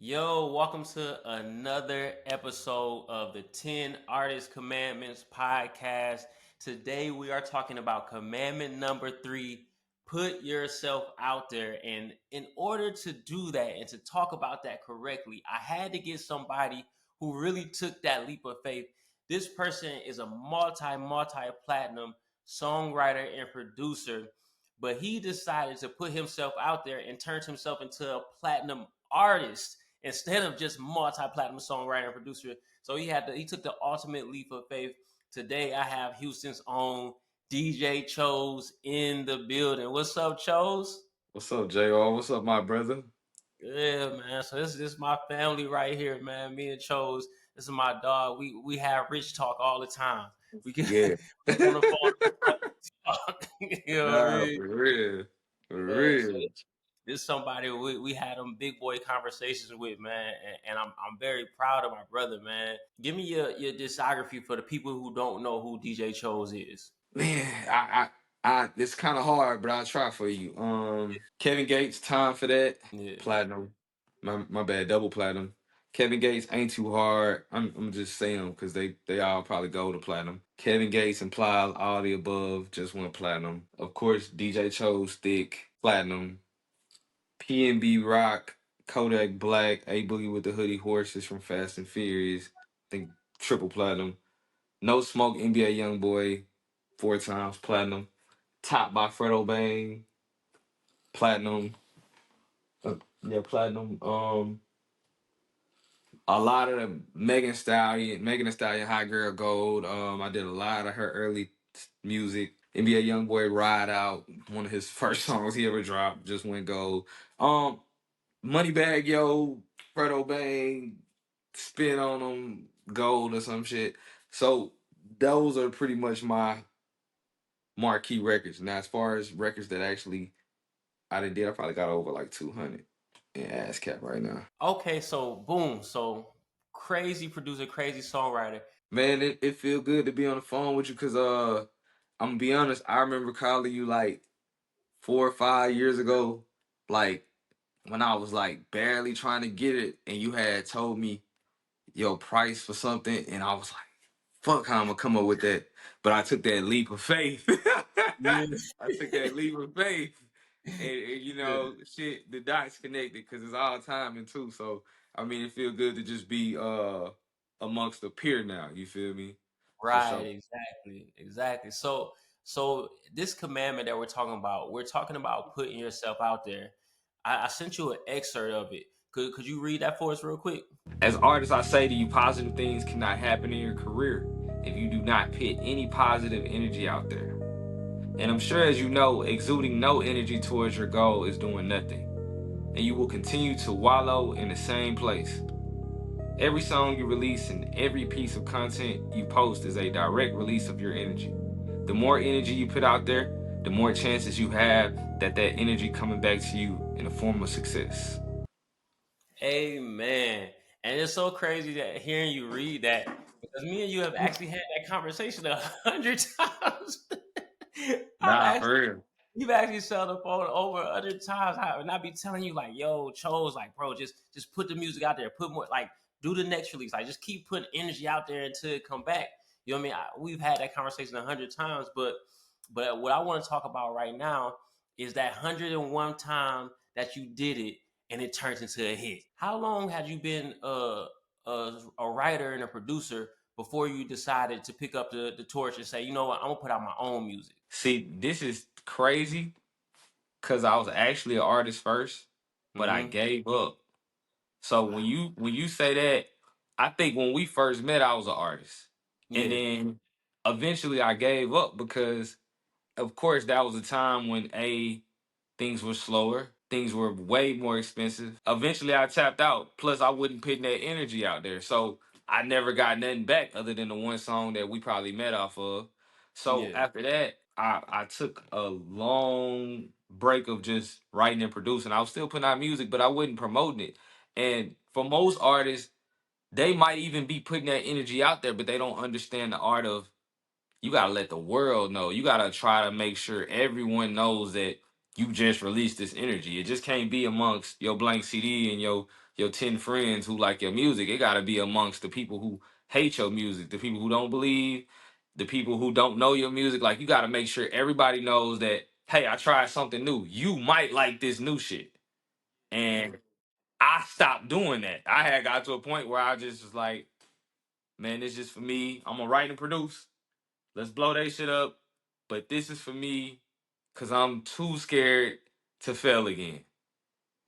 Yo, welcome to another episode of the 10 Artist Commandments podcast. Today we are talking about commandment number 3, put yourself out there. And in order to do that and to talk about that correctly, I had to get somebody who really took that leap of faith. This person is a multi platinum songwriter and producer, but he decided to put himself out there and turned himself into a platinum artist instead of just multi-platinum songwriter and producer. So he took the ultimate leap of faith. Today I have Houston's own DJ Chose in the building. What's up, Chose? What's up, JR? What's up, my brother? Yeah, man. So this is my family right here, man. Me and Chose. This is my dog. We have rich talk all the time. We get Yeah. we get on the phone and talk. You know what I Nah, mean? for real. For Yeah. So real. this is somebody we had them big boy conversations with, man, and I'm very proud of my brother, man. Give me your discography for the people who don't know who DJ Chose is. Man, it's kind of hard, but I'll try for you. Kevin Gates, Time for That, Yeah. platinum. My bad, double platinum. Kevin Gates ain't too hard. I'm just saying them because they all probably go to platinum. Kevin Gates implies all the above just went platinum. Of course, DJ Chose Thick, platinum. PNB Rock, Kodak Black, A Boogie with the Hoodie Horses from Fast and Furious. I think triple platinum. No Smoke, NBA Youngboy, 4 times platinum. Top by Fredo Bang, platinum. Yeah, platinum. A lot of the Megan Thee Stallion, Hot Girl Gold. I did a lot of her early music. NBA Youngboy, Ride Out, one of his first songs he ever dropped, just went gold. Um, Moneybag Yo, Fredo Bang, Spin on them, Gold or some shit. So those are pretty much my marquee records. Now, as far as records that actually I probably got over like 200 in ASCAP right now. Okay, so boom, so crazy producer, crazy songwriter. Man, it feel good to be on the phone with you because I'm gonna be honest, I remember calling you like 4 or 5 years ago, like when I was like barely trying to get it, and you had told me your price for something, and I was like, fuck how I'm gonna come up with that. But I took that leap of faith. Yeah. I took that leap of faith. And Yeah. shit, the dots connected because it's all timing too. So I mean it feel good to just be amongst a peer now, you feel me? For Right, sure. exactly. So this commandment that we're talking about putting yourself out there. I sent you an excerpt of it. Could you read that for us real quick? As artists, I say to you, positive things cannot happen in your career if you do not put any positive energy out there. And I'm sure as you know, exuding no energy towards your goal is doing nothing. And you will continue to wallow in the same place. Every song you release and every piece of content you post is a direct release of your energy. The more energy you put out there, the more chances you have that energy coming back to you in the form of success. Amen. And it's so crazy that hearing you read that because me and you have actually had that conversation 100 times. I've Nah, actually for real. You've actually said the phone over 100 times, and I be telling you like, "Yo, Chose, like, bro, just put the music out there, put more, like, do the next release, like, just keep putting energy out there until it come back." You know what I mean? We've had that conversation 100 times, but what I want to talk about right now is that 101 time that you did it and it turns into a hit. How long had you been a writer and a producer before you decided to pick up the torch and say, you know what, I'm gonna put out my own music? See, this is crazy because I was actually an artist first, but I Mm-hmm. gave up. So when you say that, I think when we first met, I was an artist, and Yeah. then eventually I gave up because, of course, that was a time when things were slower, things were way more expensive. Eventually, I tapped out. Plus, I wasn't putting that energy out there, so I never got nothing back other than the one song that we probably met off of. So Yeah. after that, I took a long break of just writing and producing. I was still putting out music, but I wasn't promoting it. And for most artists, they might even be putting that energy out there, but they don't understand the art of you gotta let the world know. You gotta try to make sure everyone knows that you just released this energy. It just can't be amongst your blank CD and your your 10 friends who like your music. It gotta be amongst the people who hate your music, the people who don't believe, the people who don't know your music. Like you gotta make sure everybody knows that, hey, I tried something new. You might like this new shit. And I stopped doing that. I had got to a point where I just was like, man, this just for me. I'm gonna write and produce. Let's blow that shit up. But this is for me because I'm too scared to fail again.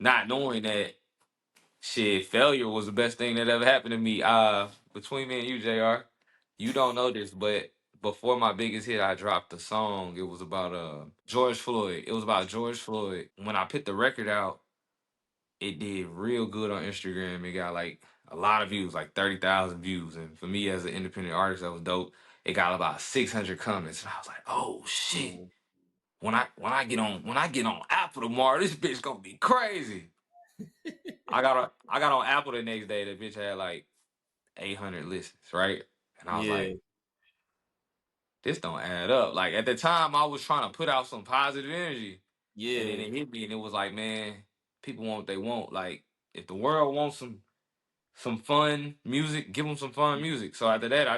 Not knowing that shit, failure was the best thing that ever happened to me. Between me and you, JR, you don't know this, but before my biggest hit, I dropped a song. It was about George Floyd. It was about George Floyd. When I put the record out, it did real good on Instagram. It got like a lot of views, like 30,000 views. And for me as an independent artist, that was dope. It got about 600 comments. And I was like, oh shit. Mm. When I get on Apple tomorrow, this bitch gonna be crazy. I got on Apple the next day. The bitch had like 800 listens, right? And I was Yeah, like, this don't add up. Like at the time, I was trying to put out some positive energy, and then yeah, it hit me, and it was like, man, people want what they want. Like if the world wants some fun music, give them some fun music. So after that,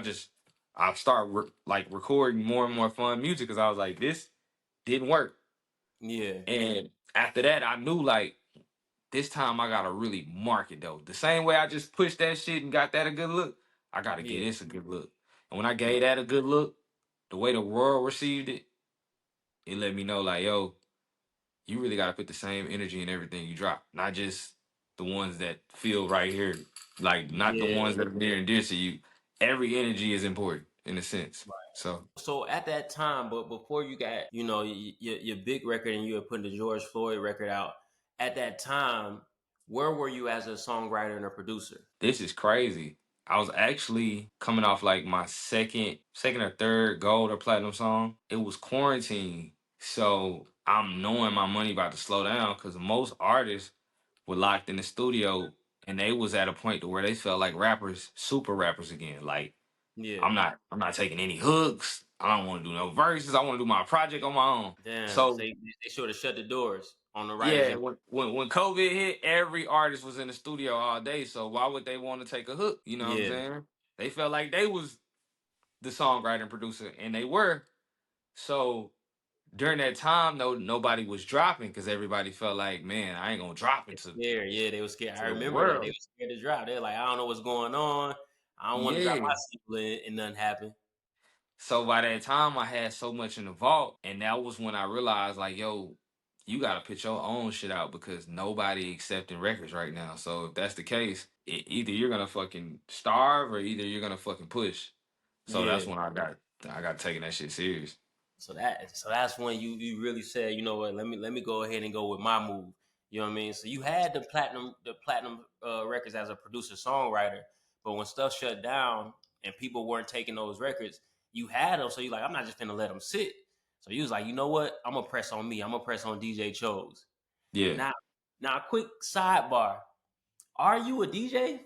I start like recording more and more fun music because I was like, this didn't work. yeah, And after that, I knew like this time I gotta really mark it though. The same way I just pushed that shit and got that a good look, I gotta get yeah, this a good look. And when I gave that a good look, the way the world received it, it let me know like, yo, you really gotta put the same energy in everything you drop, not just the ones that feel right here, like not the yeah. ones that are near and dear to you. Every energy is important in a sense. So So at that time, but before you got, your big record and you were putting the George Floyd record out, at that time, where were you as a songwriter and a producer? this is crazy. I was actually coming off like my second or third gold or platinum song. It was quarantine. So I'm knowing my money about to slow down because most artists were locked in the studio and they was at a point to where they felt like rappers, super rappers again. Like Yeah. I'm not taking any hooks. I don't want to do no verses. I want to do my project on my own. Damn. So So they sort of shut the doors on the writers yeah, and when COVID hit, every artist was in the studio all day. So why would they want to take a hook? You know what I'm yeah, saying? They felt like they was the songwriter and producer, and they were. So during that time, though, nobody was dropping because everybody felt like, man, I ain't gonna drop they into scared. Yeah, they were scared. I to the remember that. They world. were scared to drop. They're like, I don't know what's going on. I don't want to drop Yeah. my single and nothing happen. So by that time, I had so much in the vault, and that was when I realized, like, yo, you gotta put your own shit out because nobody accepting records right now. So if that's the case, either you're gonna fucking starve or either you're gonna fucking push. So Yeah. that's when I got taking that shit serious. So that's when you really said, you know what, let me go ahead and go with my move. You know what I mean? So you had the platinum records as a producer songwriter, but when stuff shut down and people weren't taking those records, you had them. So you like, I'm not just gonna let them sit. So you was like, you know what? I'm gonna press on me. I'm gonna press on DJ Chose. Yeah, Now, quick sidebar. Are you a DJ?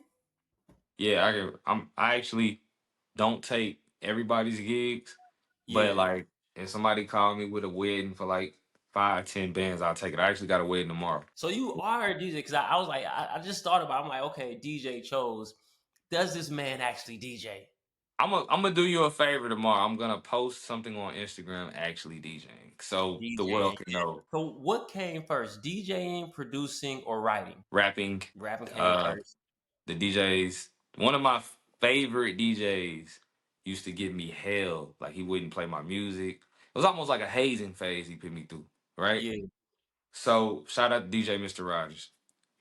yeah. I actually don't take everybody's gigs, but Yeah. like if somebody called me with a wedding for like 5, 10 bands, I'll take it. I actually got a wedding tomorrow. So you are a DJ because I was like, I just thought about. I'm like, okay, DJ Chose. Does this man actually DJ? I'm gonna do you a favor tomorrow. I'm gonna post something on Instagram actually DJing, so the DJing. world can know. So what came first, DJing, producing, or writing? Rapping, Rapping came uh, first. the DJs. One of my favorite DJs used to give me hell. Like he wouldn't play my music. It was almost like a hazing phase he put me through. Right. Yeah. So shout out to DJ Mr. Rogers.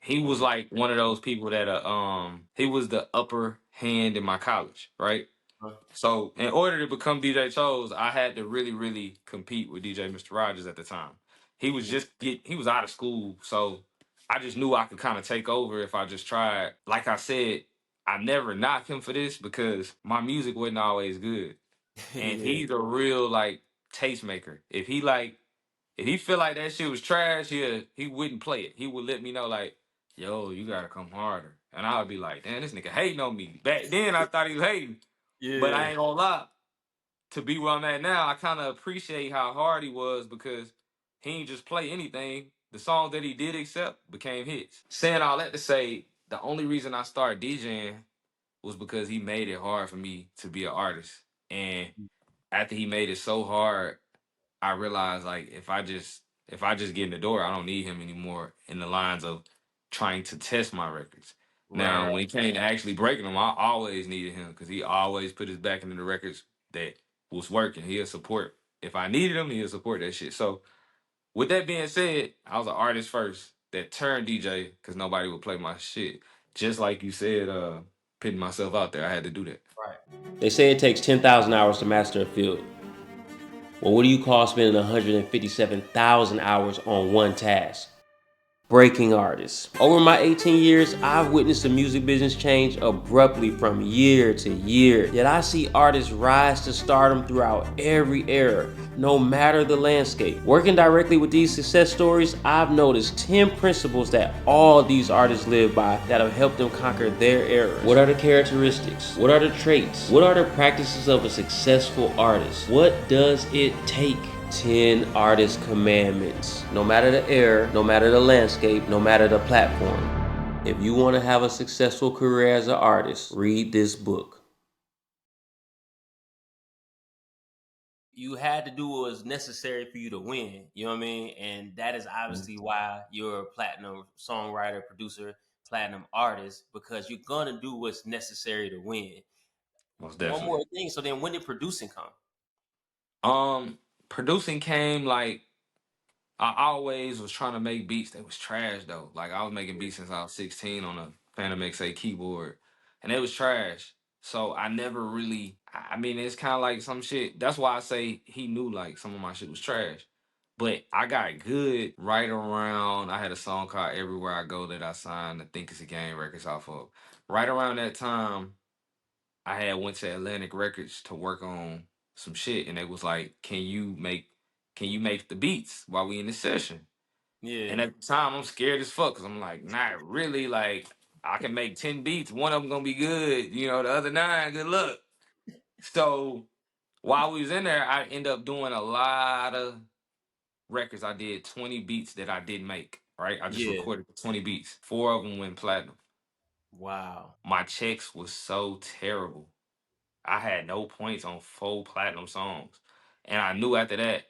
He was Okay. like one of those people that he was the upper hand in my college. Right. Huh? So in order to become DJ Chose, I had to really, really compete with DJ Mr. Rogers at the time. Yeah. He was out of school, so I just knew I could kind of take over if I just tried. Like I said, I never knock him for this because my music wasn't always good. And Yeah. he's a real like tastemaker. If he feel like that shit was trash, he wouldn't play it. He would let me know like, yo, you gotta come harder. And I would be like, damn, this nigga hating on me. Back then I thought he was hating. But I Yeah. ain't gonna lie, to be where I'm at now, I kind of appreciate how hard he was because he ain't just play anything. The songs that he did accept became hits. Saying all that to say, the only reason I started DJing was because he made it hard for me to be an artist. And after he made it so hard, I realized like if I just get in the door, I don't need him anymore in the lines of trying to test my records. Now, Right. when it came to actually breaking them, I always needed him because he always put his back into the records that was working. He'll support. If I needed him, he'll support that shit. So with that being said, I was an artist first that turned DJ because nobody would play my shit. Just like you said, putting myself out there, I had to do that. Right. They say it takes 10,000 hours to master a field. Well, what do you call spending 157,000 hours on one task? Breaking artists. Over my 18 years, I've witnessed the music business change abruptly from year to year. Yet I see artists rise to stardom throughout every era, no matter the landscape. Working directly with these success stories, I've noticed 10 principles that all these artists live by that have helped them conquer their eras. What are the characteristics? What are the traits? What are the practices of a successful artist? What does it take? 10 artist commandments. No matter the era, no matter the landscape, no matter the platform. If you want to have a successful career as an artist, read this book. You had to do what was necessary for you to win. You know what I mean? And that is Mhm. obviously why you're a platinum songwriter, producer, platinum artist, because you're gonna do what's necessary to win. Most One definitely. more thing. So then when did producing come? Um, Producing came like I always was trying to make beats that was trash though. Like I was making beats since I was 16 on a Phantom XA keyboard, and it was trash. So I never really. I mean, it's kind of like some shit. That's why I say he knew like some of my shit was trash. But I got good right around. I had a song called "Everywhere I Go" that I signed. I think it's a Game Records off of. Right around that time, I had went to Atlantic Records to work on some shit, and they was like, can you make the beats while we in the session?" Yeah. And at the time, I'm scared as fuck because I'm like, not really. Like, I can make 10 beats. One of them gonna be good. The other nine, good luck. So while we was in there, I end up doing a lot of records. I did 20 beats that I didn't make. Right, I just Yeah. recorded 20 beats. Four of them went platinum. Wow. My checks was so terrible. I had no points on four platinum songs, and I knew after that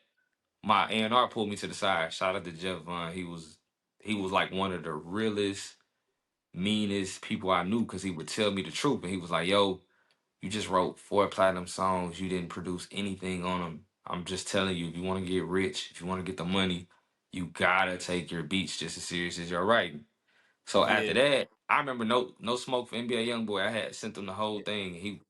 my A&R pulled me to the side. Shout out to Jeff Vaughn. He was like one of the realest, meanest people I knew because he would tell me the truth. And he was like, "Yo, you just wrote four platinum songs. You didn't produce anything on them. I'm just telling you, if you want to get rich, if you want to get the money, you gotta take your beats just as serious as your writing." So after Yeah. that, I remember no smoke for NBA YoungBoy. I had sent him the whole thing.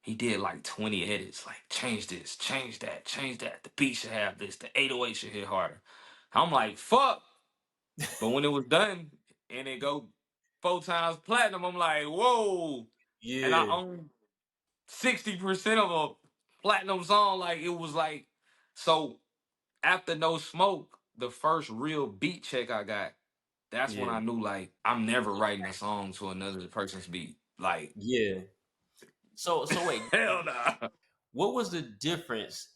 He did like 20 edits, like change this, change that, change that. The beat should have this, the 808 should hit harder. I'm like, fuck. But when it was done and it go four times platinum, I'm like, whoa. And I Yeah. own 60% of a platinum song. Like it was like, so after No Smoke, the first real beat check I got, that's when Yeah. I knew like I'm never writing a song to another person's beat. Like, Yeah. So wait, hell nah. what was the difference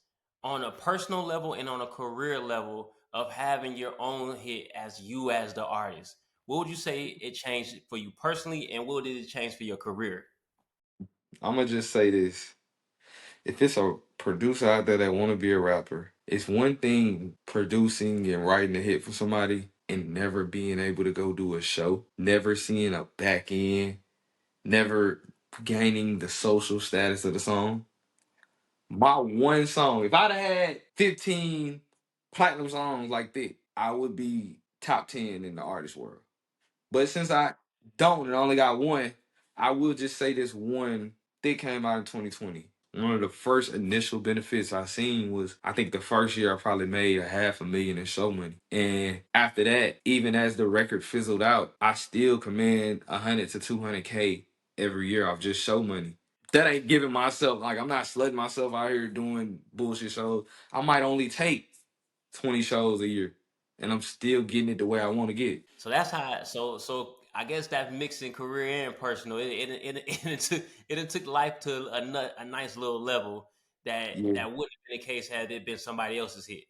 on a personal level and on a career level of having your own hit as you as the artist? What would you say it changed for you personally, and what did it change for your career? I'm gonna just say this. If it's a producer out there that want to be a rapper, it's one thing producing and writing a hit for somebody and never being able to go do a show, never seeing a back end, never gaining the social status of the song. My one song, if I'd have had 15 platinum songs like that, I would be top 10 in the artist world. But since I don't and only got one, I will just say this one that came out in 2020. One of the first initial benefits I seen was I think the first year I probably made a half a million in show money. And after that, even as the record fizzled out, I still command 100 to 200K every year off just show money. That ain't giving myself like I'm not sledding myself out here doing bullshit shows. I might only take 20 shows a year and I'm still getting it the way I want to get it. So that's how. So I guess that mixing career and personal, it took life to a nice little level that Yeah. that wouldn't have been the case had it been somebody else's hit.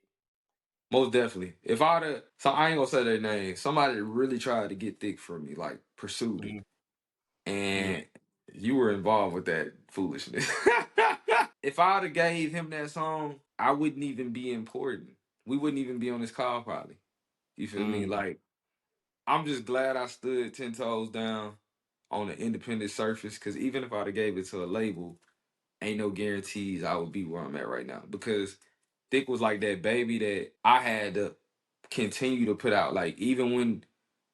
Most definitely. If I'd have, so I ain't gonna say their name. Somebody really tried to get thick for me, like pursued it, Mhm. Yeah. and you were involved with that foolishness. If I'd have gave him that song, I wouldn't even be important. We wouldn't even be on this call probably. You feel me? Mm. Like I'm just glad I stood 10 toes down on the independent surface. Because even if I'd have gave it to a label, ain't no guarantees I would be where I'm at right now. Because Thick was like that baby that I had to continue to put out. Like even when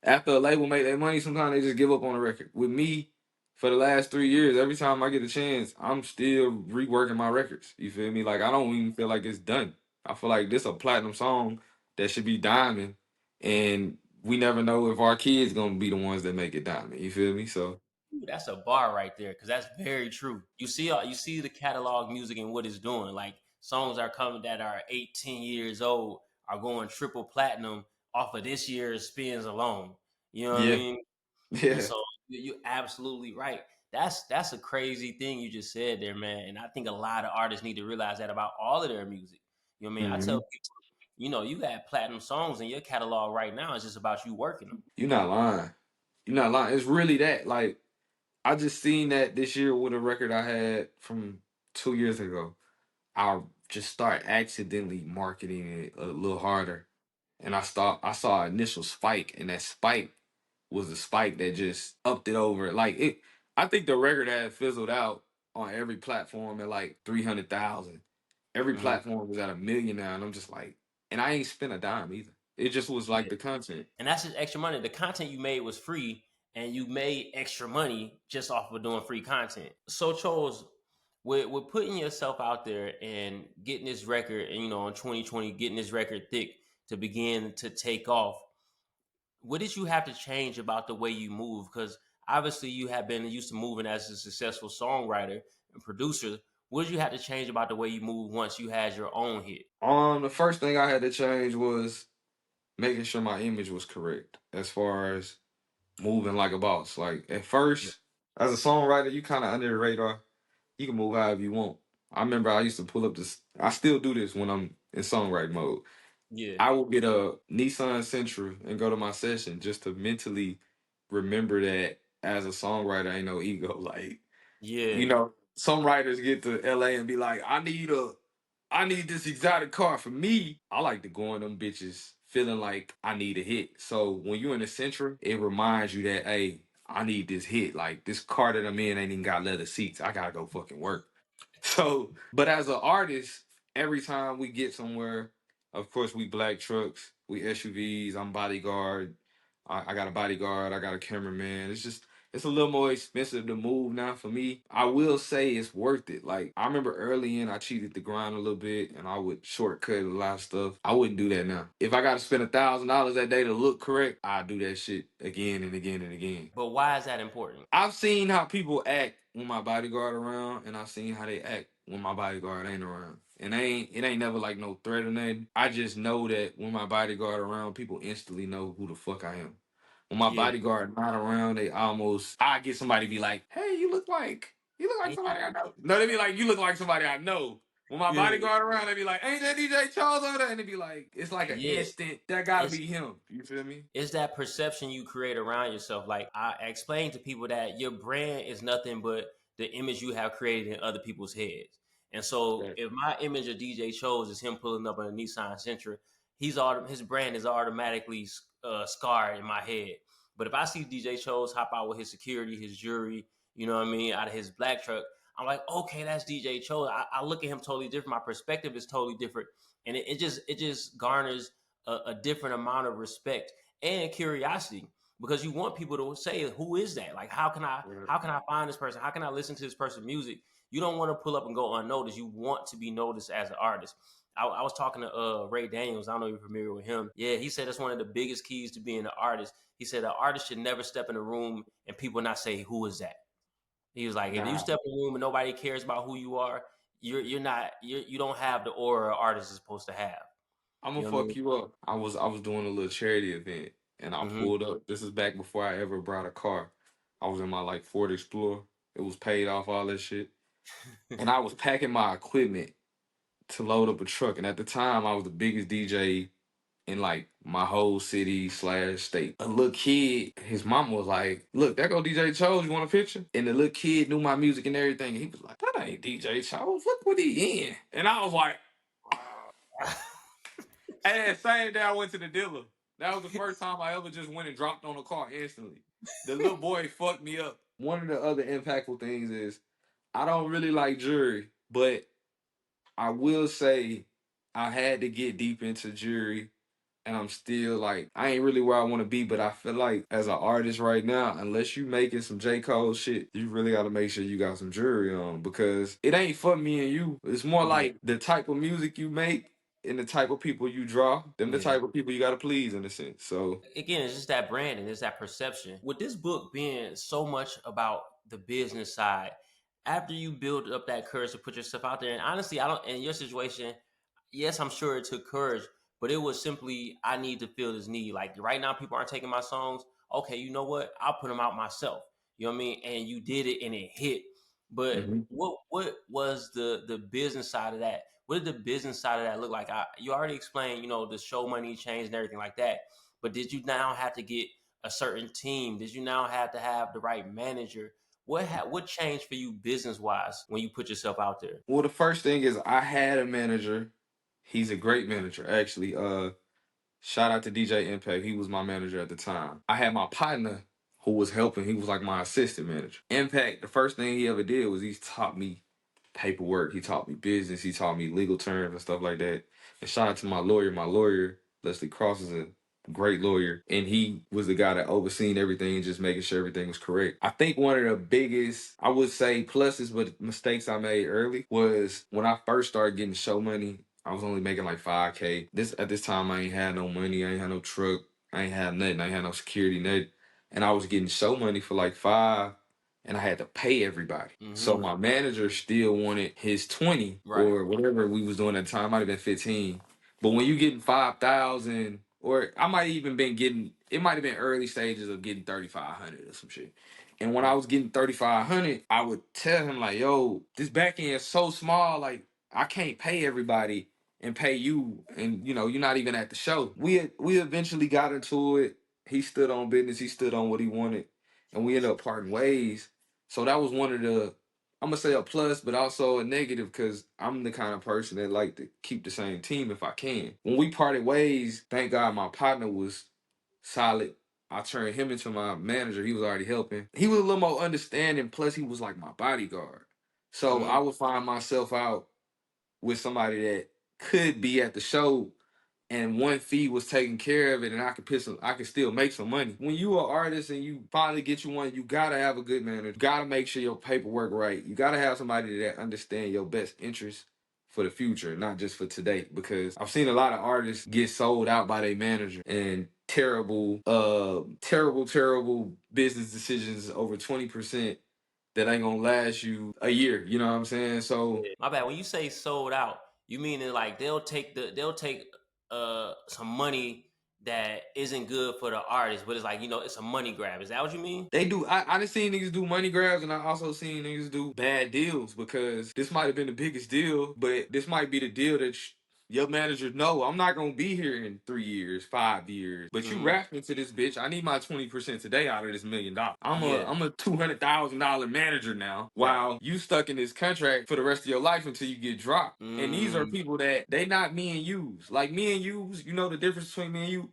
after a label make their money, sometimes they just give up on the record. With me, for the last 3 years, every time I get a chance, I'm still reworking my records. You feel me? Like I don't even feel like it's done. I feel like this a platinum song that should be diamond, and we never know if our kids gonna be the ones that make it diamond. You feel me? So Ooh, that's a bar right there, because that's very true. You see the catalog music and what it's doing. Like songs are coming that are 18 years old are going triple platinum off of this year's spins alone. You know what I yeah, mean? And yeah, so you're absolutely right. That's a crazy thing you just said there, man. And I think a lot of artists need to realize that about all of their music. You know what I mean? I tell hmm people, you got platinum songs in your catalog right now. It's just about you working them. you're not lying. You're not lying. It's really that. Like I just seen that this year with a record I had from 2 years ago. I'll just start accidentally marketing it a little harder. And I saw an initial spike, and that spike was a spike that just upped it over. Like it I think the record had fizzled out on every platform at like 300,000. Every Hmm. platform was at 1 million now, and I'm just like, and I ain't spent a dime either. It just was like Yeah. the content. And that's just extra money. The content you made was free, and you made extra money just off of doing free content. So, Charles, with putting yourself out there and getting this record, and in 2020, getting this record thick to begin to take off, what did you have to change about the way you move? Because obviously, you have been used to moving as a successful songwriter and producer. What did you have to change about the way you move once you had your own hit? The first thing I had to change was making sure my image was correct as far as moving like a boss. Like at Yeah. first, as a songwriter, you kind of under the radar. You can move however you want. I remember I used to pull up this. I still do this when I'm in songwriting mode. Yeah. I will get a Nissan Sentra and go to my session just to mentally remember that as a songwriter, ain't no ego. Like Yeah. some writers get to LA and be like, I need this exotic car. For me, I like to go in them bitches feeling like I need a hit. So when you're in the Sentra, it reminds you that, hey, I need this hit. Like this car that I'm in ain't even got leather seats. I gotta go fucking work. So, but as an artist, every time we get somewhere, of course, we black trucks, we SUVs. I'm bodyguard. I got a bodyguard. I got a cameraman. It's a little more expensive to move now for me. I will say it's worth it. Like I remember early in, I cheated the grind a little bit, and I would shortcut a lot of stuff. I wouldn't do that now. If I got to spend $1,000 that day to look correct, I do that shit again and again and again. But why is that important? I've seen how people act when my bodyguard around, and I've seen how they act when my bodyguard ain't around. And it ain't never like no threat or nothing. I just know that when my bodyguard around, people instantly know who the fuck I am. When my Yeah. bodyguard not around, they almost I get somebody be like, "Hey, you look like Ain't somebody that? I know." No, they be like, "You look like somebody I know." When my Yeah. bodyguard around, they be like, "Ain't that DJ Charles over there?" And they be like, it's like an Yeah. instant that gotta It's be him. You feel me? it's that perception you create around yourself. Like I explain to people that your brand is nothing but the image you have created in other people's heads. And so That, if my image of DJ Chose is him pulling up on a Nissan Sentra, his brand is automatically scarred in my head. But if I see DJ Chose hop out with his security, his jury, you know what I mean, out of his black truck, I'm like, okay, that's DJ Chose. I look at him totally different. My perspective is totally different, and it just garners a different amount of respect and curiosity, because you want people to say, who is that? Like, that, how can I find this person? How can I listen to this person's music? You don't want to pull up and go unnoticed. You want to be noticed as an artist. I was talking to Ray Daniels. I don't know if you're familiar with him. Yeah, he said that's one of the biggest keys to being an artist. He said an artist should never step in a room and people not say, who is that? He was like, if you nah. step in a room and nobody cares about who you are, you're not you don't have the aura an artist is supposed to have. I'm gonna You know what I fuck you up. I was doing a little charity event, and I mean? pulled up. This is back before I ever brought a car. I was in my like Ford Explorer. It was paid off, all that shit, and I was packing my equipment to load up a truck. And at the time, I was the biggest DJ. in like my whole city slash state. A little kid, his mama was like, "Look, there go DJ Chose. You want a picture?" And the little kid knew my music and everything. And he was like, "That ain't DJ Chose. Look what he in." And I was like, and same day I went to the dealer. That was the first time I ever just went and dropped on a car instantly. The little boy fucked me up. One of the other impactful things is I don't really like jury, but I will say I had to get deep into jury, and I'm still like I ain't really where I want to be, but I feel like as an artist right now, unless you making some J. Cole shit, you really gotta make sure you got some jury on because it ain't for me and you. It's more Yeah, like the type of music you make and the type of people you draw, them the yeah. type of people you gotta please in a sense. So Again, it's just that branding, it's that perception. With this book being so much about the business side, after you build up that courage to put yourself out there, and honestly, I don't. In your situation, yes, I'm sure it took courage, but it was simply I need to feel this need. Like right now, people aren't taking my songs. Okay, you know what? I'll put them out myself. You know what I mean? And you did it, and it hit. But mhm. what was the business side of that? What did the business side of that look like? You already explained, the show money change and everything like that. But did you now have to get a certain team? Did you now have to have the right manager? What changed for you business wise when you put yourself out there? Well, the first thing is I had a manager. He's a great manager, actually. Shout out to DJ Impact. He was my manager at the time. I had my partner who was helping. He was like my assistant manager. Impact, the first thing he ever did was he taught me paperwork. He taught me business. He taught me legal terms and stuff like that. And shout out to my lawyer. My lawyer, Leslie Cross, is a great lawyer. And he was the guy that overseen everything and just making sure everything was correct. I think one of the biggest, I would say pluses, but mistakes I made early was when I first started getting show money. I was only making like 5K. At this time I ain't had no money, I ain't had no truck, I ain't had nothing, I ain't had no security net. And I was getting show money for like five and I had to pay everybody. So Hmm. my manager still wanted his 20 Right. or whatever we was doing at the time, might have been 15. But when you getting 5,000, or I might even been getting, it might have been early stages of getting 3,500 or some shit. And when I was getting 3,500, I would tell him like, "Yo, this back end is so small, like I can't pay everybody and pay you, and you're not even at the show." We eventually got into it. He stood on business. He stood on what he wanted, and we ended up parting ways. So that was one of the, I'm gonna say a plus, but also a negative because I'm the kind of person that like to keep the same team if I can. When we parted ways, thank God my partner was solid. I turned him into my manager. He was already helping. He was a little more understanding. Plus, he was like my bodyguard. So Hmm. I would find myself out with somebody that could be at the show and one fee was taking care of it and I could still make some money. When you are an artist and you finally get you one, you gotta have a good manager. You gotta make sure your paperwork right. You gotta have somebody that understand your best interest for the future, not just for today. Because I've seen a lot of artists get sold out by their manager and terrible business decisions over 20% that ain't gonna last you a year. You know what I'm saying? So My bad. When you say sold out, you mean it like they'll take some money that isn't good for the artist, but it's like it's a money grab. Is that what you mean? they do. I done seen niggas do money grabs, and I also seen niggas do bad deals because this might have been the biggest deal, but this might be the deal that your manager know I'm not gonna be here in 3 years, 5 years. But you Hmm. rapping to this bitch. I need my 20% today out of this $1 million. Yeah. I'm a $200,000 manager now, Right. while you stuck in this contract for the rest of your life until you get dropped. And these are Mm, people that they not me and yous. Like me and yous, you know the difference between me and you.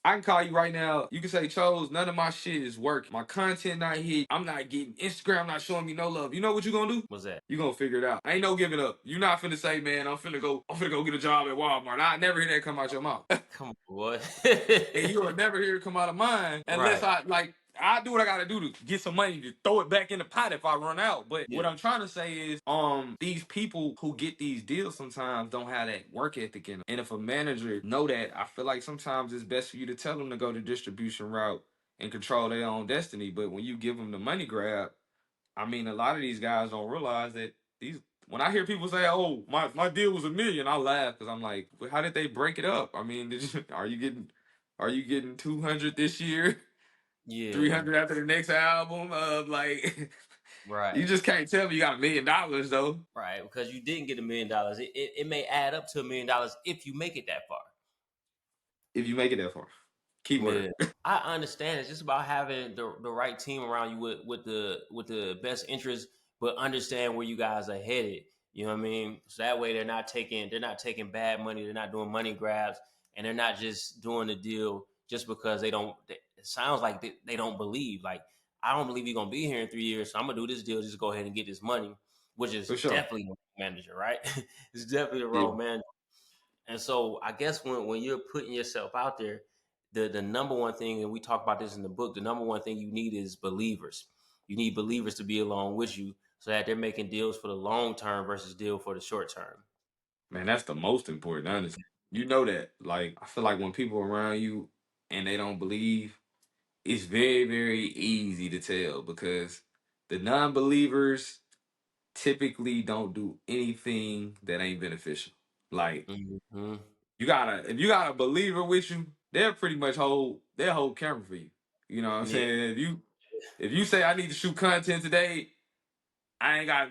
I can call you right now. You can say, Chose, none of my shit is working. My content not hit. I'm not getting Instagram not showing me no love. You know what you gonna do? what's that? You gonna figure it out. Ain't no giving up. You not finna say, man, I'm finna go get a job at Walmart. I never hear that come out your mouth. Come on, boy. And you will never hear it come out of mine unless Right. I do what I gotta do to get some money to throw it back in the pot if I run out. But what Yeah. I'm trying to say is, these people who get these deals sometimes don't have that work ethic in them. And if a manager know that, I feel like sometimes it's best for you to tell them to go the distribution route and control their own destiny. But when you give them the money grab, I mean, a lot of these guys don't realize that these. When I hear people say, "Oh, my deal was $1 million," I laugh because I'm like, well, "How did they break it up? I mean, are you getting 200 this year, Yeah. 300 after the next album? Like, you Right. just can't tell me you got $1 million though." Right. Because you didn't get $1 million. It may add up to $1 million if you make it that far. if you make it that far. Keyword. Yeah. I understand. It's just about having the right team around you with the best interest, but understand where you guys are headed. You know what I mean? So that way they're not taking bad money, they're not doing money grabs, and they're not just doing the deal just because they don't. It sounds like they don't believe. Like I don't believe you're gonna be here in 3 years, so I'm gonna do this deal. Just go ahead and get this money, which is For sure. definitely the wrong manager, right? It's definitely the Yeah. wrong manager. And so I guess when you're putting yourself out there, the number one thing, and we talk about this in the book, the number one thing you need is believers. You need believers to be along with you so that they're making deals for the long term versus deal for the short term. Man, that's the most important, honestly. You know that. Like, I feel like when people around you and they don't believe, it's very, very easy to tell because the non-believers typically don't do anything that ain't beneficial. Like, Hmm. if you got a believer with you, they'll hold camera for you. You know what I'm Yeah, saying? If you say I need to shoot content today, I ain't got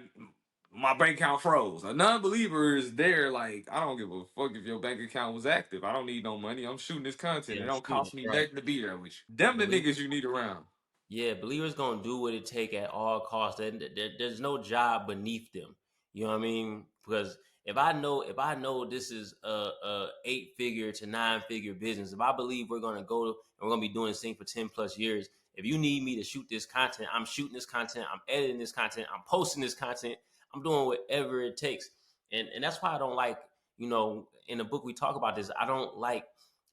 my bank account froze. A non-believer is there, like, I don't give a fuck if your bank account was active. I don't need no money. I'm shooting this content. It yeah, don't shoot, cost me right. nothing to be there with you. Them the Believe. niggas you need around. Yeah, believers gonna do what it take at all costs. There's no job beneath them. You know what I mean? Because if I know this is a 8 figure to 9 figure business, if I believe we're gonna go and we're gonna be doing this thing for 10 plus years, if you need me to shoot this content, I'm shooting this content, I'm editing this content, I'm posting this content, I'm doing whatever it takes. And that's why I don't like, in the book we talk about this. I don't like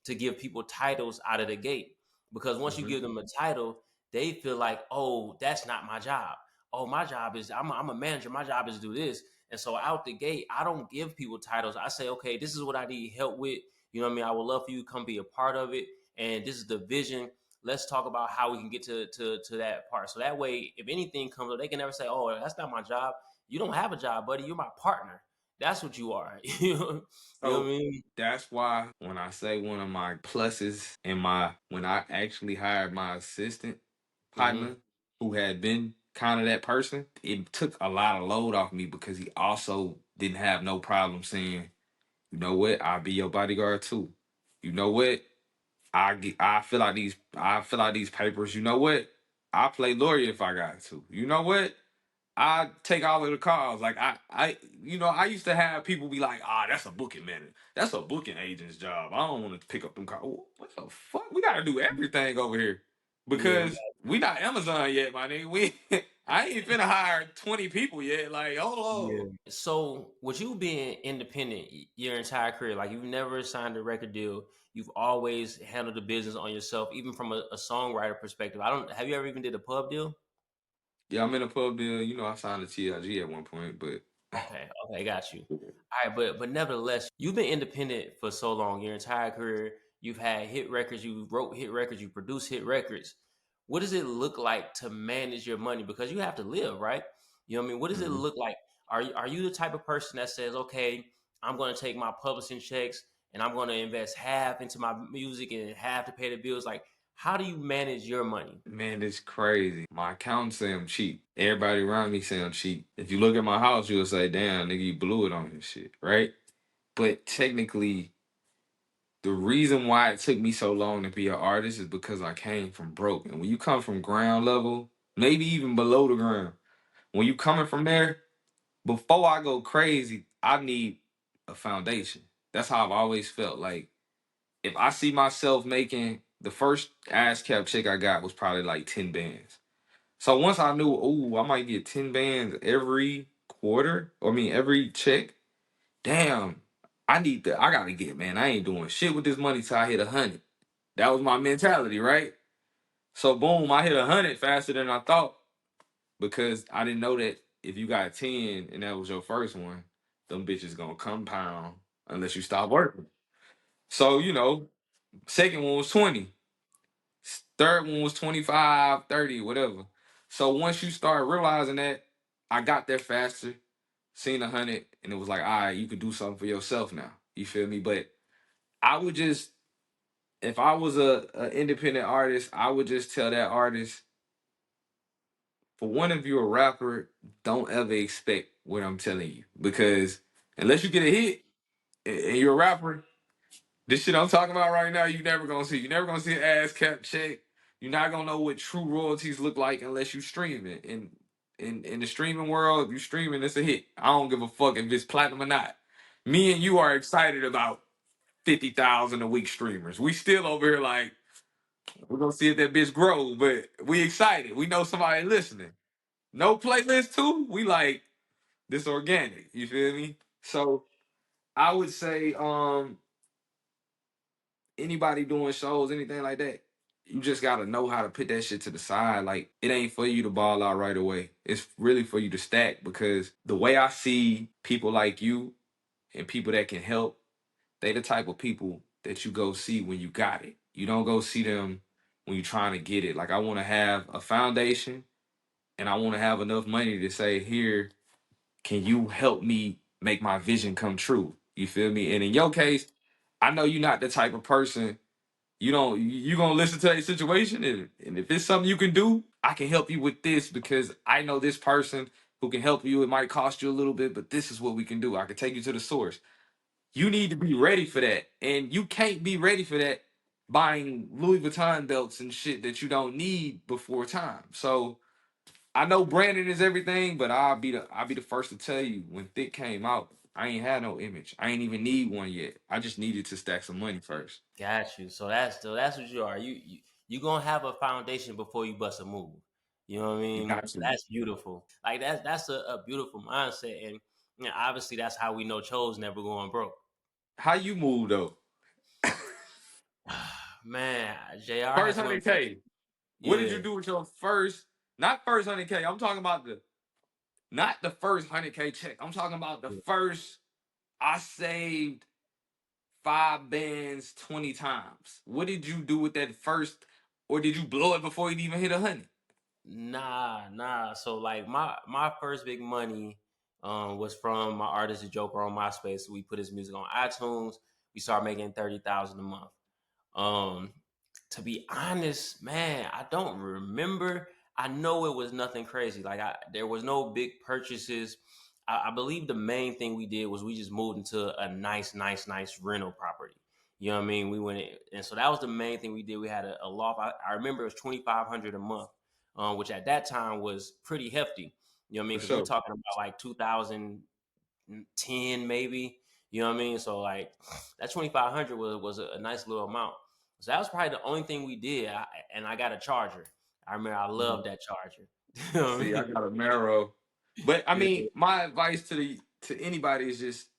to give people titles out of the gate because once you Hmm. give them a title, they feel like, oh, that's not my job. Oh, my job is I'm a manager. My job is to do this. And so out the gate, I don't give people titles. I say, okay, this is what I need help with. You know what I mean? I would love for you to come be a part of it. And this is the vision. Let's talk about how we can get to that part. So that way, if anything comes up, they can never say, oh, that's not my job. You don't have a job, buddy. You're my partner. That's what you are. You know what I So mean? that's why when I say one of my pluses when I actually hired my assistant Hmm. partner who had been kind of that person, it took a lot of load off me because he also didn't have no problem saying, you know what, I'll be your bodyguard too. You know what? I fill out these papers. You know what? I play lawyer if I got to. You know what? I take all of the calls. Like I used to have people be like, that's a booking man. That's a booking agent's job. I don't want to pick up them calls. What the fuck? We gotta do everything over here. Yeah, we Because we not Amazon yet, my nigga. We I ain't finna hire 20 people yet. Like, hold yeah. on. So, with you being independent your entire career, like you've never signed a record deal, you've always handled the business on yourself, even from a songwriter perspective. I don't. Have you ever even did a pub deal? Yeah, I'm in a pub deal. You know, I signed a TLG at one point, but Okay, okay, got you. All right, but nevertheless, you've been independent for so long, your entire career. You've had hit records, you wrote hit records, you produce hit records. What does it look like to manage your money? Because you have to live, right? You know what I mean? What does it mhm. look like? Are you the type of person that says, okay, I'm going to take my publishing checks and I'm going to invest half into my music and half to pay the bills? Like, how do you manage your money? Man, it's crazy. My accountants say I'm cheap. Everybody around me say I'm cheap. If you look at my house, you'll say, damn, nigga, you blew it on this shit, right? But technically, the reason why it took me so long to be an artist is because I came from broke. And when you come from ground level, maybe even below the ground, when you coming from there, before I go crazy, I need a foundation. That's how I've always felt. Like, if I see myself making the first ASCAP check I got was probably like 10 bands. So once I knew, oh, I might get 10 bands every quarter, or I mean every check, damn, I gotta get, man. I ain't doing shit with this money till I hit 100. That was my mentality, right? So boom, I hit 100 faster than I thought because I didn't know that if you got 10 and that was your first one, them bitches gonna compound unless you stop working. So, second one was 20. Third one was 25, 30, whatever. So once you start realizing that, I got there faster, seen 100, and it was like, all right, you could do something for yourself now. You feel me? But I would just, if I was a independent artist, I would just tell that artist, for one, if you're a rapper, don't ever expect what I'm telling you. Because unless you get a hit and you're a rapper, This shit I'm talking about right now, you never gonna see. You never gonna see an ass cap check. You're not gonna know what true royalties look like unless you stream it. In the streaming world, if you streaming, it's a hit. I don't give a fuck if it's platinum or not. Me and you are excited about 50,000 a week streamers. We still over here like we're gonna see if that bitch grows, but we excited. We know somebody listening. No playlist too. We like this organic. You feel me? So I would say anybody doing shows, anything like that, you just gotta know how to put that shit to the side. Like it ain't for you to ball out right away. It's really for you to stack because the way I see people like you and people that can help, they the type of people that you go see when you got it. You don't go see them when you're trying to get it. Like I want to have a foundation and I want to have enough money to say, here, can you help me make my vision come true? You feel me? And in your case, I know you're not the type of person you gonna listen to a situation and if it's something you can do, I can help you with this because I know this person who can help you. It might cost you a little bit, but this is what we can do. I can take you to the source. You need to be ready for that. And you can't be ready for that buying Louis Vuitton belts and shit that you don't need before time. So I know branding is everything, but I'll be the first to tell you when Thick came out, I ain't had no image. I ain't even need one yet. I just needed to stack some money first. Got you. So that's what you are. You gonna have a foundation before you bust a move. You know what I You mean? got to. That's beautiful. Like that's a beautiful mindset, and obviously that's how we know Cho's never going broke. How you move though? Man, Jr. First has went. 100K. What did Yeah, you do with your first? Not first 100K. I'm talking about the not the first 100K check. I'm talking about the yeah. first. I saved 5 bands 20 times. What did you do with that first? Or did you blow it before it even hit 100? Nah. So like my first big money was from my artist the Joker on MySpace. We put his music on iTunes. We started making 30,000 a month. Um, to be honest, man, I don't remember. I know it was nothing crazy. There was no big purchases. I believe the main thing we did was we just moved into a nice rental property. You know what I mean? We went in, and so that was the main thing we did. We had a loft. I remember it was 2,500 a month, which at that time was pretty hefty. You know what I mean? For Because we're sure. talking about like 2010 maybe. You know what I mean? So like that 2,500 was a nice little amount. So that was probably the only thing we did. And I got a charger. I remember I Mhm. loved that charger. You know what I See, I mean? got a marrow. But I Yeah, mean, my advice to anybody is just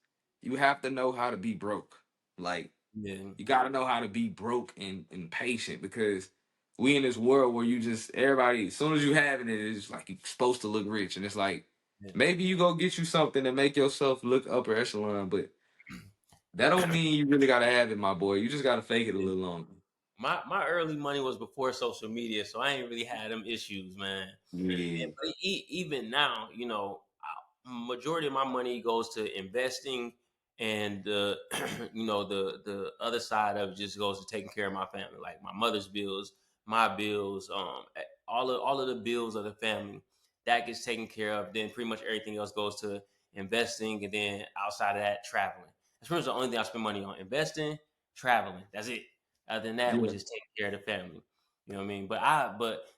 you have to know how to be broke. Like yeah, you got to know how to be broke and patient because we in this world where you just everybody as soon as you having it, it's like you're supposed to look rich, and it's like yeah. maybe you go get you something to make yourself look upper echelon, but that don't mean you really gotta have it, my boy. You just gotta fake it a Yeah. little longer. My early money was before social media, so I ain't really had them issues, man. Yeah, But even now, majority of my money goes to investing, and the the other side of it just goes to taking care of my family, like my mother's bills, my bills, all of the bills of the family that gets taken care of. Then pretty much everything else goes to investing, and then outside of that, traveling. That's pretty much the only thing I spend money on: investing, traveling. That's it. Other than that, we yeah. just take care of the family. You know what I mean? But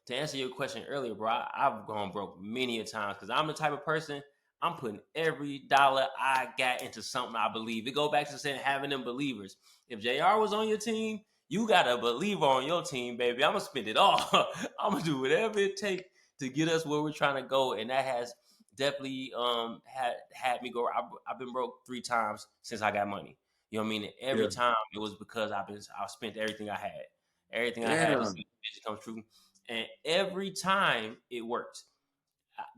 to answer your question earlier, bro, I've gone broke many a times because I'm the type of person I'm putting every dollar I got into something I believe. It go back to saying having them believers. If JR was on your team, you got a believer on your team, baby. I'm gonna spend it all. I'm gonna do whatever it takes to get us where we're trying to go, and that has definitely had me go. I've been broke 3 times since I got money. You know what I mean? And every Yeah. time it was because I spent everything I had. Everything I had to Damn. see the vision come true. And every time it worked.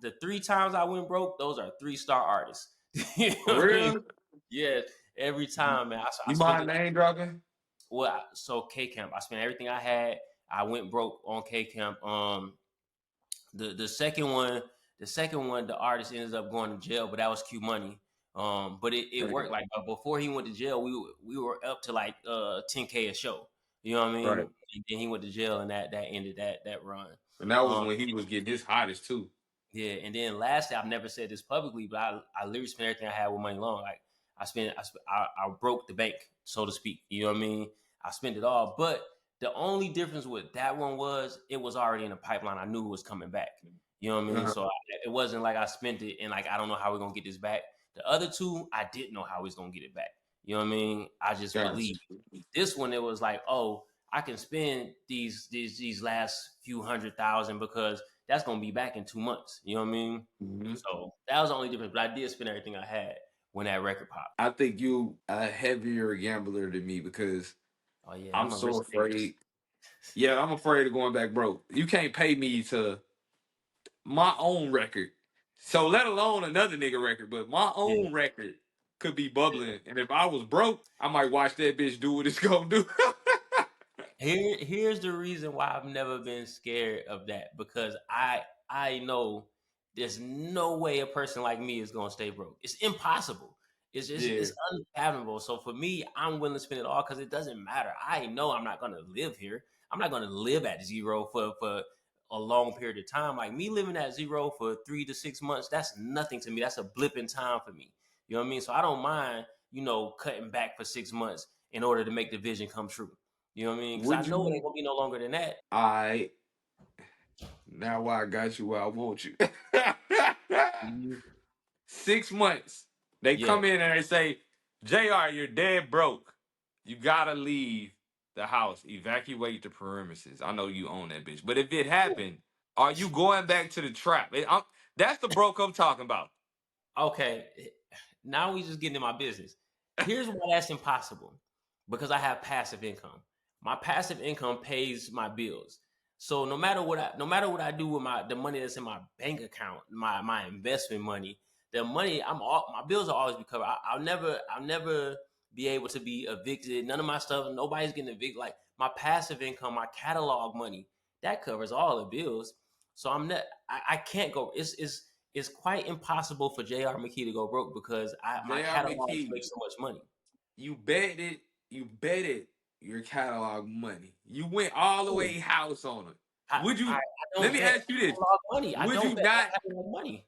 The 3 times I went broke, those are 3-star artists. You know For what I mean? real? Yeah, every time, man. I You spent mind it. name dropping? So K Camp, I spent everything I had. I went broke on K Camp. The second one, the artist ended up going to jail, but that was Q Money. But it worked. Damn. Like before he went to jail, we were up to like 10K a show. You know what I mean? Right. And then he went to jail, and that ended that run. And that was Um, when he was getting his hottest too. yeah, and then lastly, I've never said this publicly, but I literally spent everything I had with money long. Like I broke the bank. so to speak. You know what I mean? I spent it all, but the only difference with that one was it was already in the pipeline. I knew it was coming back. You know what I mean? Uh-huh. So it wasn't like I spent it and like I don't know how we're gonna get this back. The other two, I didn't know how we was gonna get it back. You know what I mean? I just Gotcha. believed. This one, it was like, oh, I can spend these last few 100,000 because that's gonna be back in 2 months. You know what I mean? Mhm. So that was the only difference. But I did spend everything I had when that record popped. I think you a heavier gambler than me because Oh yeah, I'm I'm a so risk taker. afraid. Yeah, I'm afraid of going back broke. You can't pay me to my own record. So let alone another nigga record, but my Yeah. own record could be bubbling. And if I was broke, I might watch that bitch do what it's gonna do. Here's the reason why I've never been scared of that because I know there's no way a person like me is gonna stay broke. It's impossible. Yeah. It's unfathomable. So for me, I'm willing to spend it all because it doesn't matter. I know I'm not gonna live here. I'm not gonna live at zero for a long period of time. Like me living at zero for 3 to 6 months, that's nothing to me. That's a blip in time for me. You know what I mean? So I don't mind, cutting back for 6 months in order to make the vision come true. You know what I mean? Because I Would know it ain't you gonna be no longer than that. I now why I got you where I want you. Mhm. 6 months. They Yeah. come in and they say, JR, you're dead broke. You gotta leave the house. Evacuate the perimeters. I know you own that bitch. But if it happened, are you going back to the trap? That's the broke I'm talking about. Okay. Now we just getting in my business. Here's why that's impossible. Because I have passive income. My passive income pays my bills. So no matter what I do with the money that's in my bank account, my investment money, the money my bills will always be covered. I'll never be able to be evicted. None of my stuff, nobody's getting evicted. Like my passive income, my catalog money, that covers all the bills. So I can't go. It's quite impossible for J.R. McKee to go broke because my JR catalogs McKee, make so much money. you betted your catalog money. You went all the Oh, way house on it. I, Would I, you I let don't me bet ask you this? catalog money. I Would don't you bet not catalog money.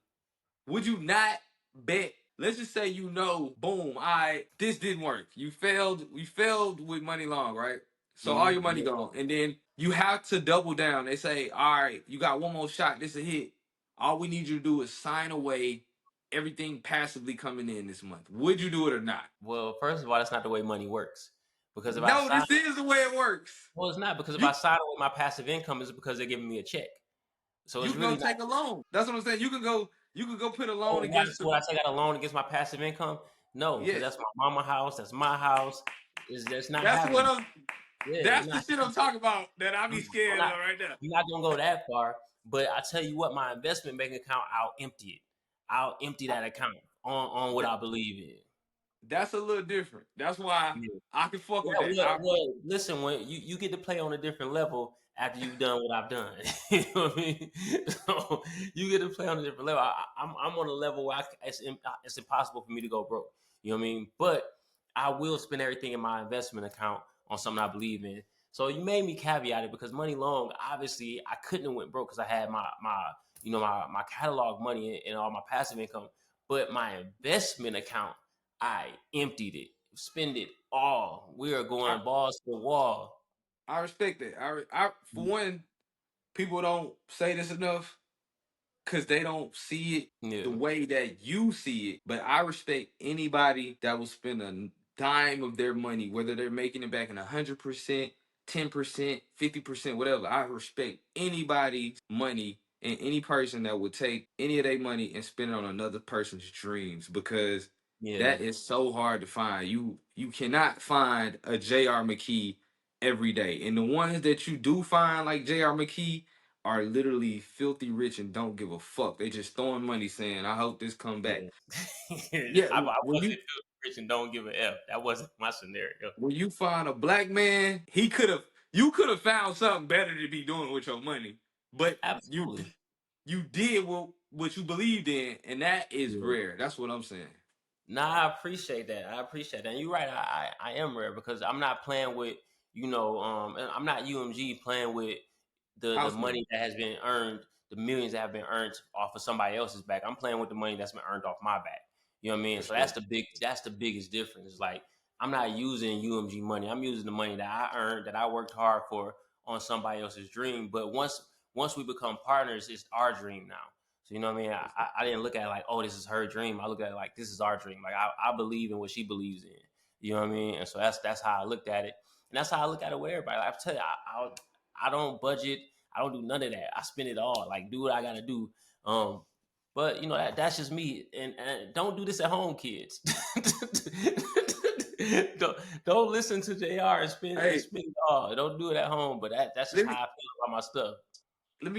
Would you not bet? Let's just say boom, this didn't work. You failed with money long, right? So all your money Yeah. gone. And then you have to double down. They say, all right, you got one more shot, this a hit. All we need you to do is sign away everything passively coming in this month. Would you do it or not? Well, first of all, that's not the way money works. Because if I No, sign, this is the way it works. well, it's not because if You I sign with my passive income, it's because they're giving me a check. So you it's can go really not. take a loan. That's what I'm saying. You can go put a loan Oh, why? against So I take out a loan against my passive income? No, because yes. that's my mama house. That's my house. Is that's not That's what happening. I'm Yeah, it's that's the not. shit I'm talking about that I I'm, be I'm scared not. of right now. I'm not gonna go that far. But I tell you what, my investment bank account, I'll empty it. I'll empty that account on what That, I believe in. that's a little different. That's why Yeah. I can fuck Yeah, with that. well, listen, when you get to play on a different level after you've done what I've done. You know what I mean? So you get to play on a different level. I'm on a level where it's impossible for me to go broke. You know what I mean? But I will spend everything in my investment account on something I believe in. So you made me caveat it because money long, obviously I couldn't have went broke because I had my catalog money and all my passive income. But my investment account, I emptied it, spend it all. We are I, going balls to the wall. I respect that. For one, people don't say this enough because they don't see it the Yeah, way that you see it. But I respect anybody that will spend a dime of their money, whether they're making it back in 100%, 10%, 50%, whatever. I respect anybody's money and any person that would take any of their money and spend it on another person's dreams because yeah, that is so hard to find. You cannot find a J.R. McKee every day. And the ones that you do find like J.R. McKee are literally filthy rich and don't give a fuck. They just throwing money saying, I hope this come back. yeah. Yeah, I wasn't rich and don't give a f. That wasn't my scenario. when you find a black man, you could have found something better to be doing with your money. But you Absolutely. you did what you believed in, and that is Yeah. rare. That's what I'm saying. Nah, I appreciate that. I appreciate that. And you're right. I am rare because I'm not playing with, and I'm not UMG playing with the House money. money that has been earned, the millions that have been earned off of somebody else's back. I'm playing with the money that's been earned off my back. You know what I mean? For So sure. that's the biggest difference. It's like I'm not using UMG money. I'm using the money that I earned, that I worked hard for on somebody else's dream. But once we become partners, it's our dream now. So you know what I mean? I didn't look at it like, oh, this is her dream. I look at it like this is our dream. Like I believe in what she believes in. You know what I mean? And so that's how I looked at it, and that's how I look at it with everybody. Like, I tell you, I don't budget. I don't do none of that. I spend it all. Like do what I gotta do. Um, but you know that's just me. And don't do this at home, kids. don't don't listen to JR and Hey, spend it all. Don't do it at home. But that's just let how me I feel about my stuff.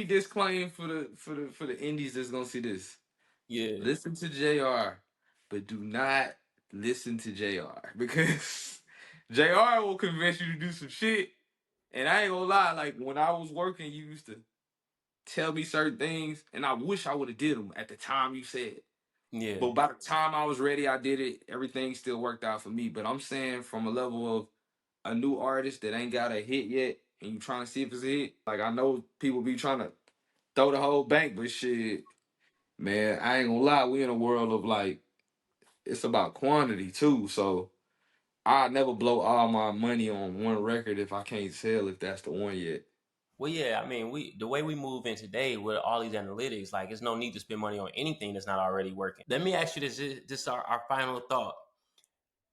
disclaim for the indies that's gonna see this. Yeah, Listen to JR, but do not listen to JR because JR will convince you to do some shit. And I ain't gonna lie, like when I was working, you used to tell me certain things, and I wish I would have did them at the time you said. yeah, But by the time I was ready, I did it. Everything still worked out for me. But I'm saying from a level of a new artist that ain't got a hit yet, and you trying to see if it's a hit. Like I know people be trying to throw the whole bank, but shit, man, I ain't gonna lie. We in a world of like it's about quantity too. So I never blow all my money on one record if I can't tell if that's the one yet. well, yeah. I mean, we the way we move in today with all these analytics, like, there's no need to spend money on anything that's not already working. Let me ask you this: this is our final thought.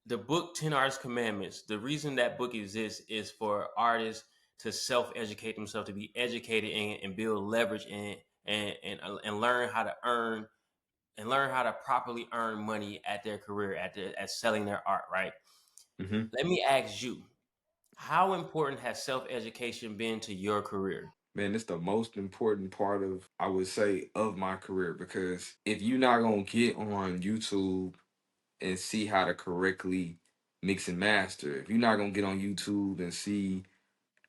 The book 10 Artist Commandments. The reason that book exists is for artists to self-educate themselves, to be educated and build leverage and learn how to earn and learn how to properly earn money at their career, at selling their art, right? Hmm. Let me ask you, how important has self-education been to your career? Man, it's the most important part of, I would say, of my career because if you're not gonna get on YouTube and see how to correctly mix and master, if you're not gonna get on YouTube and see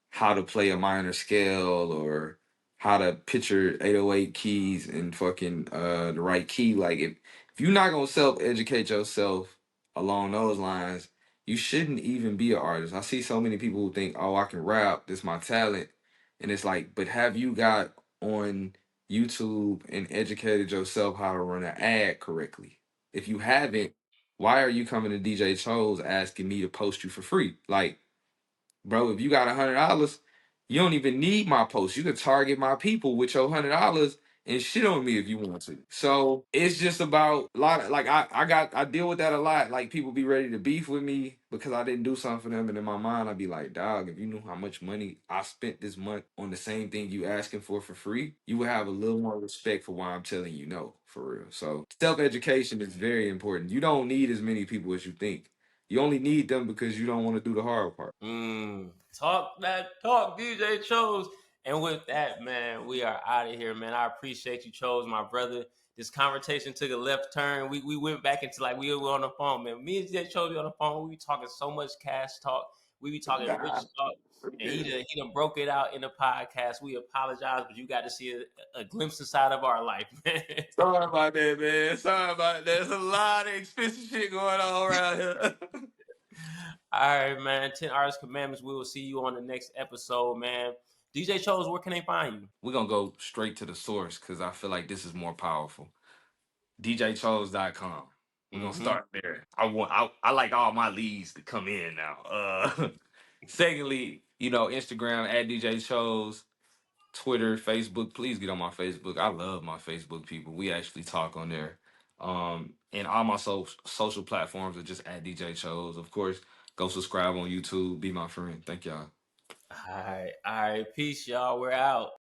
how to play a minor scale or how to picture 808 keys and fucking the right key. Like if you're not gonna self educate yourself along those lines, you shouldn't even be an artist. I see so many people who think, oh, I can rap, this is my talent. And it's like, but have you got on YouTube and educated yourself how to run an ad correctly? If you haven't, why are you coming to DJ Chose asking me to post you for free? Like, bro, if you got $100, you don't even need my post. You could target my people with your $100 and shit on me if you want to. So it's just about a lot of like I deal with that a lot. Like people be ready to beef with me because I didn't do something for them, and in my mind I'd be like, dog, if you knew how much money I spent this month on the same thing you asking for free, you would have a little more respect for why I'm telling you no for real. So self education is very important. You don't need as many people as you think. You only need them because you don't want to do the hard part. Talk that talk, DJ Chose. And with that, man, we are out of here, man. I appreciate you, Chose, my brother. This conversation took a left turn. We went back into like we were on the phone, man. Me and DJ Chose be on the phone. We be talking so much cash talk. We be talking rich Nah, talk. And yeah. he done broke it out in the podcast. We apologize, but you got to see a glimpse inside of our life, man. Sorry about that, man. Sorry about that. There's a lot of expensive shit going on around here. All right, man. 10 Artist Commandments. We will see you on the next episode, man. DJ Chose, where can they find you? We're gonna go straight to the source because I feel like this is more powerful. DJChose.com. We're gonna Mm-hmm. start there. I like all my leads to come in now. Secondly, Instagram at DJ Chose, Twitter, Facebook. Please get on my Facebook. I love my Facebook people. We actually talk on there. And all my social platforms are just at DJ Chose. Of course, go subscribe on YouTube. Be my friend. Thank y'all. All right. All right. Peace, y'all. We're out.